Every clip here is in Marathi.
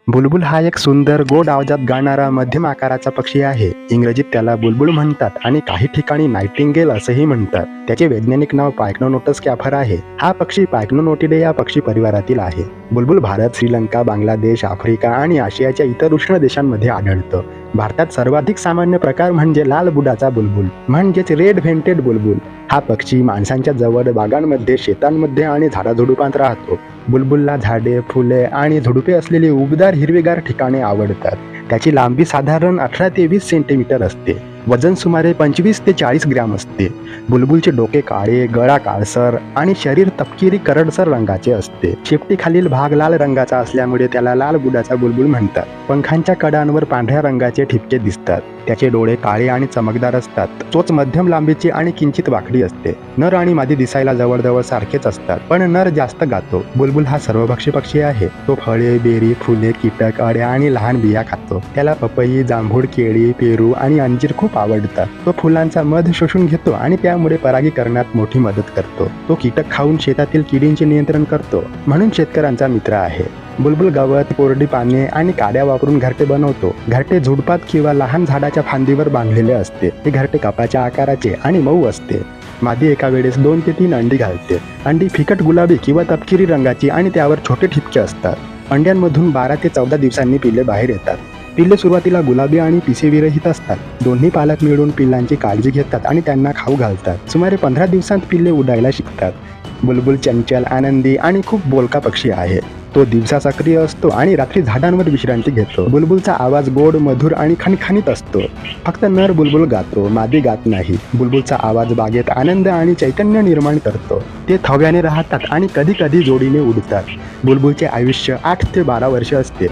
बुलबुल हा एक सुंदर गोड आवाजात गाणारा मध्यम आकाराचा पक्षी आहे. इंग्रजीत त्याला बुलबुल म्हणतात आणि काही ठिकाणी नाइटिंगेल असंही म्हणतात. त्याचे वैज्ञानिक नाव पायक्नोनोटस कॅफर आहे. हा पक्षी पायक्नोनोटिडे या पक्षी परिवारातील आहे. बुलबुल भारत, श्रीलंका, बांगलादेश, आफ्रिका आणि आशियाच्या इतर उष्ण देशांमध्ये आढळतं. भारतात सर्वाधिक सामान्य प्रकार म्हणजे लाल बुडाचा बुलबुल म्हणजेच रेड व्हेंटेड बुलबुल. हा पक्षी माणसांच्या जवळ, बागांमध्ये, शेतांमध्ये आणि झाडाझुडुपांत राहतो. बुलबुलला झाडे, फुले आणि झुडुपे असलेली उबदार हिरवीगार ठिकाणे आवडतात. त्याची लांबी साधारण 18 ते 20 सेंटीमीटर असते. वजन सुमारे 25 ते 40 ग्रॅम असते. बुलबुलचे डोके काळे, गळा काळसर आणि शरीर तपकिरी करडसर रंगाचे असते. शेपटीखालील भाग लाल रंगाचा असल्यामुळे त्याला लाल बुडाचा बुलबुल म्हणतात. पंखांच्या कडांवर पांढऱ्या रंगाचे ठिपके दिसतात. त्याचे डोळे काळे आणि चमकदार असतात. चोच मध्यम लांबीची आणि किंचित वाकडी असते. नर आणि मादी दिसायला जवळजवळ सारखेच असतात, पण नर जास्त गातो. बुलबुल हा सर्वभक्षी पक्षी आहे. तो फळे, बेरी, फुले, कीटक, अळ्या आणि लहान बिया खातो. त्याला पपई, जांभूळ, केळी, पेरू आणि अंजीर खूप आवडतात. तो फुलांचा मध शोषून घेतो आणि त्यामुळे परागीकरणात मोठी मदत करतो. तो कीटक खाऊन शेतातील किडींचे नियंत्रण करतो, म्हणून शेतकऱ्यांचा मित्र आहे. बुलबुल गवत, कोरडी पाने आणि काड्या वापरून घरटे बनवतो. घरटे झुडपात किंवा लहान झाडाच्या फांदीवर बांधलेले असते. हे घरटे कपाच्या आकाराचे आणि मऊ असते. मादी एका वेळेस 2 ते 3 अंडी घालते. अंडी फिकट गुलाबी किंवा तपकिरी रंगाची आणि त्यावर छोटे ठिपके असतात. अंड्यांमधून 12 ते 14 दिवसांनी पिल्ले बाहेर येतात. पिल्ले सुरुवातीला गुलाबी आणि पिसेविरहित असतात. दोन्ही पालक मिळून पिल्लांची काळजी घेतात आणि त्यांना खाऊ घालतात. सुमारे 15 दिवसांत पिल्ले उडायला शिकतात. बुलबुल चंचल, आनंदी आणि खूप बोलका पक्षी आहे. तो दिवसा सक्रिय असतो आणि रात्री झाडांवर विश्रांती घेतो. बुलबुलचा आवाज गोड, मधुर आणि खणखणीत असतो. फक्त नर बुलबुल गातो, मादी गात नाही. बुलबुलचा आवाज बागेत आनंद आणि चैतन्य निर्माण करतो. ते थव्याने राहतात आणि कधी कधी जोडीने उडतात. बुलबुलचे आयुष्य 8 ते 12 वर्ष असते.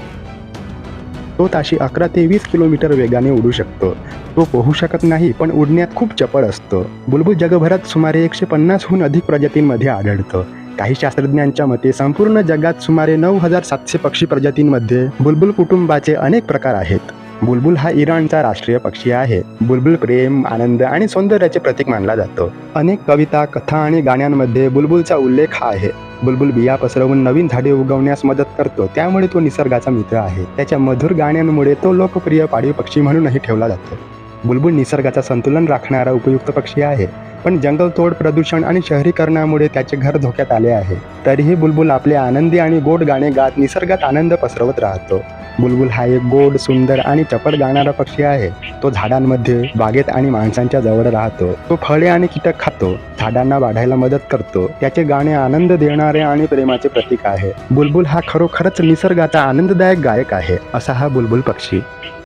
तो ताशी 11 ते 20 किलोमीटर वेगाने उडू शकतो. तो पोहू शकत नाही, पण उडण्यात खूप चपळ असतो. बुलबुल जगभरात सुमारे 150हून अधिक प्रजातींमध्ये आढळतो. काही शास्त्रज्ञांच्या मते संपूर्ण जगात सुमारे 9700 पक्षी प्रजातींमध्ये बुलबुल कुटुंबाचे अनेक प्रकार आहेत. बुलबुल हा इराणचा राष्ट्रीय पक्षी आहे. बुलबुल प्रेम, आनंद आणि सौंदर्याचे प्रतीक मानला जातो. अनेक कविता, कथा आणि गाण्यांमध्ये बुलबुलचा उल्लेख आहे. बुलबुल बिया पसरवून नवीन झाडे उगवण्यास मदत करतो, त्यामुळे तो निसर्गाचा मित्र आहे. त्याच्या मधुर गाण्यांमुळे तो लोकप्रिय पाळीव पक्षी म्हणूनही ठेवला जातो. बुलबुल निसर्गाचा संतुलन राखणारा उपयुक्त पक्षी आहे, पण जंगलतोड, प्रदूषण आणि शहरीकरणामुळे त्याचे घर धोक्यात आले आहे. तरीही बुलबुल आपले आनंदी आणि गोड गाणे गात निसर्गात आनंद पसरवत राहतो. बुलबुल हा एक गोड, सुंदर आणि चपळ गाणारा पक्षी आहे. तो झाडांमध्ये, बागेत आणि माणसांच्या जवळ राहतो. तो फळे आणि कीटक खातो, झाडांना वाढायला मदत करतो. त्याचे गाणे आनंद देणारे आणि प्रेमाचे प्रतीक आहे. बुलबुल हा खरोखरच निसर्गाचा आनंददायक गायक आहे. असा हा बुलबुल पक्षी.